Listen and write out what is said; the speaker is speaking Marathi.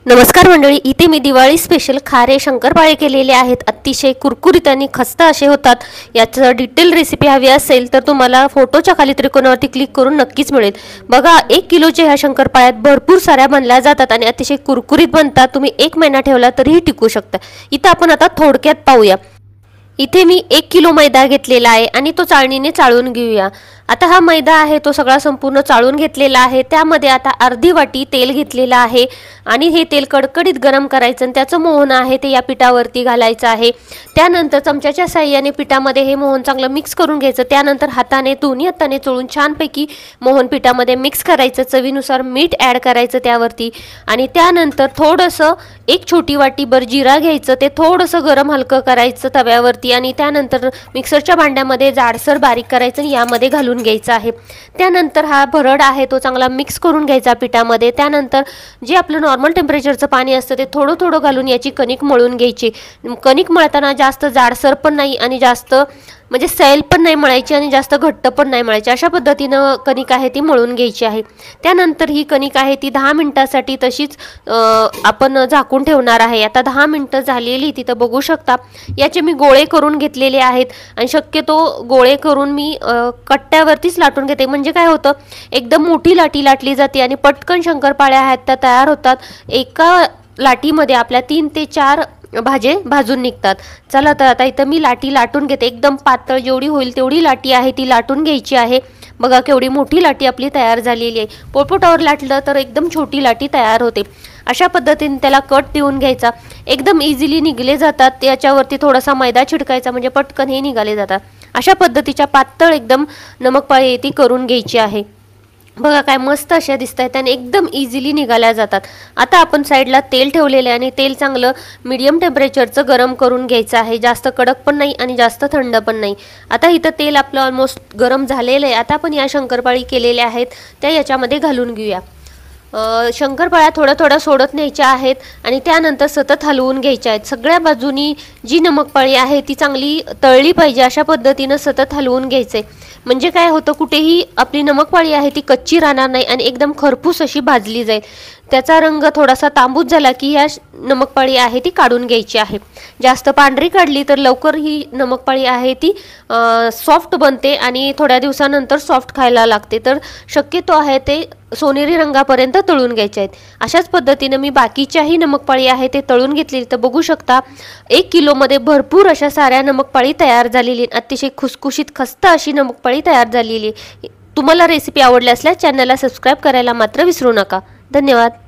नमस्कार मंडळी, इथे मी दिवाळी स्पेशल खारे शंकरपाळे केलेले आहेत। अतिशय कुरकुरीत आणि खस्ता असे होतात। याचं डिटेल रेसिपी हवी असेल तर तुम्हाला फोटोच्या खाली त्रिकोणावरती क्लिक करून नक्कीच मिळेल। बघा, 1 किलोचे ह्या शंकरपाळ्यात भरपूर साऱ्या बनल्या जातात आणि अतिशय कुरकुरीत बनतात। तुम्ही 1 महिना ठेवला तरीही टिकू शकता। इथे आपण आता थोडक्यात पाहूया। इथे मी 1 किलो मैदा घेतलेला आहे आणि तो चाळणीने चाळून घेऊया। आता हा मैदा आहे तो सगळा संपूर्ण चाळून घेतलेला आहे। त्यामध्ये आता अर्धी वाटी तेल घेतलेला आहे आणि हे तेल कडकडीत गरम करायचं आणि त्याचं मोहन आहे ते या पिठावरती घालायचं आहे। त्यानंतर चमच्याच्या साहाय्याने पिठामध्ये हे मोहन चांगलं मिक्स करून घ्यायचं। त्यानंतर दोन्ही हाताने चोळून छानपैकी मोहन पिठामध्ये मिक्स करायचं। चवीनुसार मीठ ॲड करायचं त्यावरती आणि त्यानंतर थोडंसं 1 छोटी वाटीभर जिरा घ्यायचं। ते थोडंसं गरम हलकं करायचं तव्यावरती आणि त्यानंतर मिक्सरच्या भांड्यामध्ये जाडसर बारीक करायचं आणि यामध्ये घालून घ्यायचा आहे। त्यानंतर हा भरड आहे तो चांगला मिक्स करून घ्यायचा पिठामध्ये। त्यानंतर जे आपलं नॉर्मल टेम्परेचरचं पाणी असतं ते थोडं थोडं घालून याची कणिक मळून घ्यायची। कणिक मळताना जास्त जाडसर पण नाही आणि जास्त म्हणजे सैल पण नाही मळायची आणि जास्त घट्ट पण नाही मळायची। अशा पद्धतीनं कणिक आहे ती मळून घ्यायची आहे। त्यानंतर ही कणिक आहे ती 10 मिनिटांसाठी तशीच आपण झाकून ठेवणार आहे। आता 10 मिनिटं झालेली तिथं बघू शकता। याचे मी गोळे करून घेतलेले आहेत आणि शक्यतो गोळे करून मी कट्ट्यावरतीच लाटून घेते। म्हणजे काय होतं, एकदम मोठी लाटी लाटली जाते आणि पटकन शंकरपाळ्या आहेत त्या तयार होतात। एका लाटीमध्ये आपल्या 3 ते 4 भाजे भाजून निघतात। चला तर आता इथं मी लाटी लाटून घेते। एकदम पातळ जेवढी होईल तेवढी लाटी आहे ती लाटून घ्यायची आहे। बघा केवढी मोठी लाटी आपली तयार झालेली आहे। पोळपोटावर लाटलं तर एकदम छोटी लाटी तयार होते। अशा पद्धतीने त्याला कट देऊन घ्यायचा। एकदम इझिली निघले जातात। याच्यावरती थोडासा मैदा छिडकायचा म्हणजे पटकन हे निघाले जातात। अशा पद्धतीच्या पातळ एकदम नमकपाळी ती करून घ्यायची आहे। बघा काय मस्त अशा दिसतात आणि एकदम इझिली निघाल्या जातात। आता आपण साईडला तेल ठेवलेले आणि तेल चांगलं मीडियम टेम्परेचरचं गरम करून घ्यायचं आहे। जास्त कडक पण नाही आणि जास्त थंड पण नाही। आता इथं तेल आपलं ऑलमोस्ट गरम झालेलं आहे। आता आपण या शंकरपाळी केलेल्या आहेत त्या याच्यामध्ये घालून घेऊया। शंकरपाळ्या थोडं थोडं सोडत न्यायच्या आहेत आणि त्यानंतर सतत हलवून घ्यायच्या आहेत। सगळ्या बाजूनी जी नमकपाळी आहे ती चांगली तळली पाहिजे अशा पद्धतीनं सतत हलवून घ्यायचे। म्हणजे काय होतं, कुठेही आपली नमकपाळी आहे ती कच्ची राहणार नाही आणि एकदम खरपूस अशी भाजली जाईल। त्याचा रंग थोडासा तांबूस झाला की या नमकपाळी आहे ती काढून घ्यायची आहे। जास्त पांढरी काढली तर लवकर ही नमकपाळी आहे ती सॉफ्ट बनते आणि थोड्या दिवसानंतर सॉफ्ट खायला लागते। तर शक्यतो आहे ते सोनेरी रंगापर्यंत तळून घ्यायचे आहेत। अशाच पद्धतीने मी बाकीच्याही नमकपाळी आहे ते तळून घेतलेली। तर बघू शकता 1 किलोमध्ये भरपूर अशा साऱ्या नमकपाळी तयार झालेली। अतिशय खुसखुशीत खस्ता अशी नमकपाळी तयार झालेली। तुम्हाला रेसिपी आवडली असल्यास चॅनलला सबस्क्राईब करायला मात्र विसरू नका। धन्यवाद।